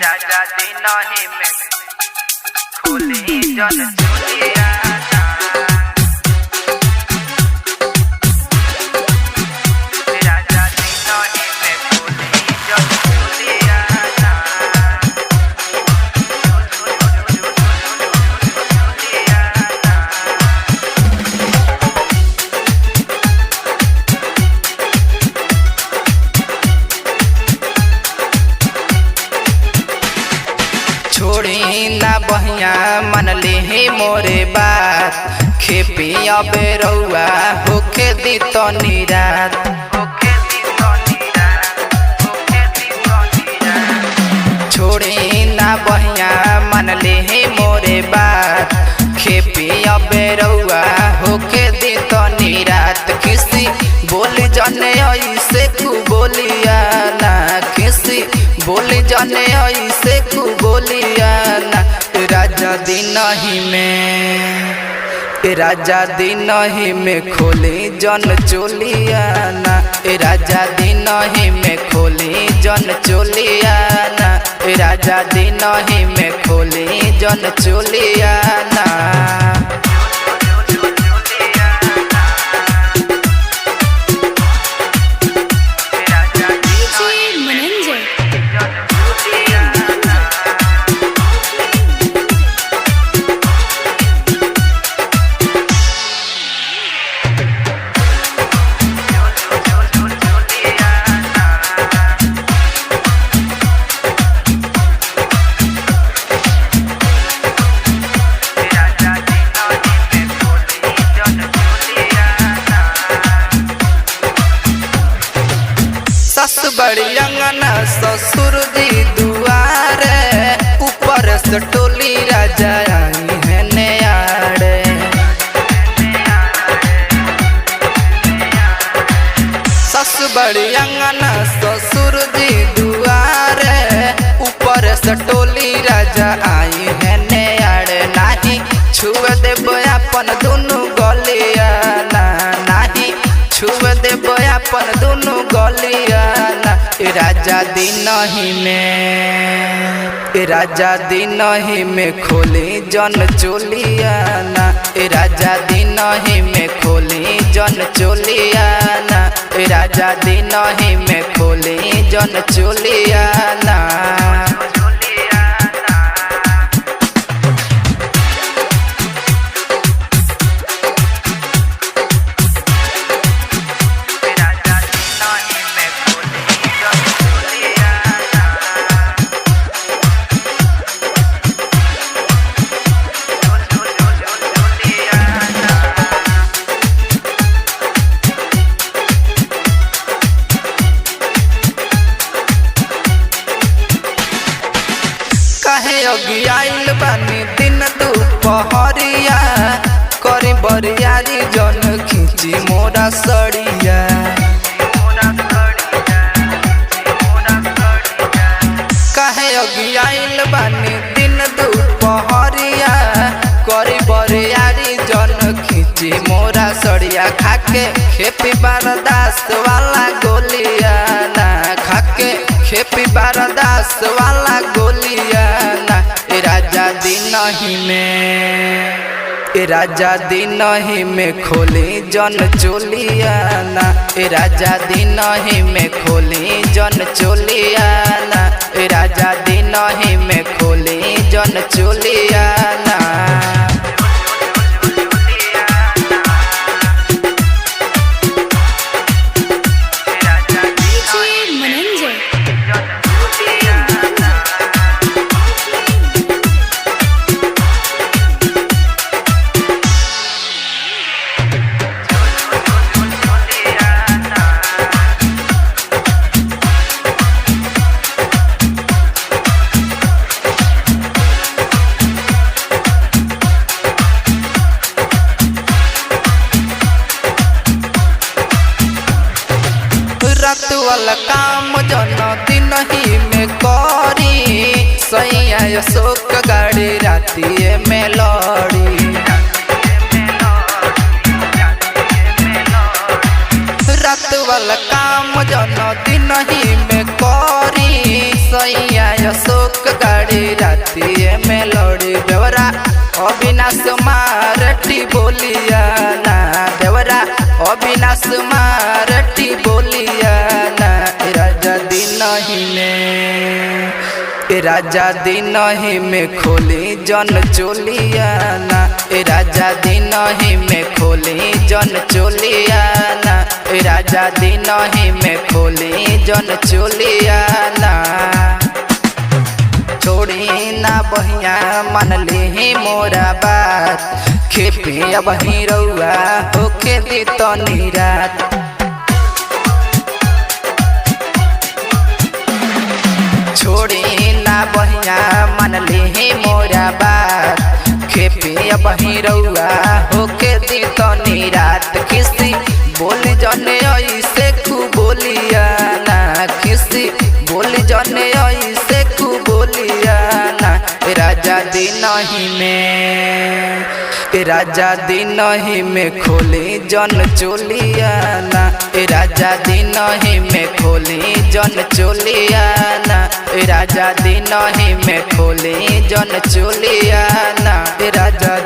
राजा दिन ही में खोली जन चोलिया छोड़ी ना बहिया मन ले मोरे बात खेपी अबे रउआ होके दी तो निरात छोड़ी ना बहिया मन ले मोरे बात खेपी अबे रउआ होके दी तो निरात किसी बोली जाने ऐसे कु बोलिया ना किसी बोली जाने ऐसे कु बोलिया ना राजा दिन ही में राजा दिन ही में खोली जन चोलिया ना राजा दिन ही में खोली जन चोलिया ना राजा दिन ही में खोली जन चोलिया ना सस बड़ी अंगना ससुर जी दुआरे ऊपर से टोली राजा आई है नयाड़े सस बड़ी अंगना ससुर जी दुआरे ऊपर से टोली राजा आई है नयाड़े नाही छुए देब अपन दोनों गलिया नाही छुए देब अपन दोनों गलिया राजा दिन ही में राजा दिन ही में खोली जन चोलिया ना राजा दिन ही में खोली जन चोलिया ना राजा दिन ही में खोली जन चोलिया ना आइल बानी दिन दुपहरिया करी बरियारी जन खींची मोरा सड़िया काहे अगी आइल बानी दिन दुपहरिया करी बरियारी जन खींची मोरा सड़िया खाके खेपी बारदास वाला गोलिया ना खाके खेपी बारदास वाला गोलिया ना राजा दिन ही में राजा दिन ही में खोली जन चोलिया ना राजा दिन ही में खोली जन चोलिया ना राजा दिन ही में खोली जन चोलिया ना रात वाला काम जन दिन ही में करी सैया अशोक गाड़ी रातिए में लड़ी रात वाला काम जन दिन ही में करी सैया अशोक गाड़ी रातिए में लड़ी देवरा अविनाश मारटी बोलिया ना देवरा अविनाश मारटी बोलिया ना राजा दिन ही में राजा दिन ही में खोली जन चोलिया ना राजा दिन ही में खोली जन चोलिया ना राजा दिन ही में खोली जन चोलिया ना छोड़ी ना बहिया मन ली मोरा बात खेपी अब ही रउआ होके दी तनी रात छोड़ी ना बहिया मन ली मोरा बात खेपी अब ही रउआ होके दी तनी रात किसी बोली जने ऐसे खूब बोलिया ना किसी बोली जने ऐसे खूब बोलिया ना राजा दिन ही में राजा दिन ही में खोली जन चोलिया ना राजा दिन ही में खोली जन चोलिया ना राजा दिन ही में खोली जन चोलिया ना राजा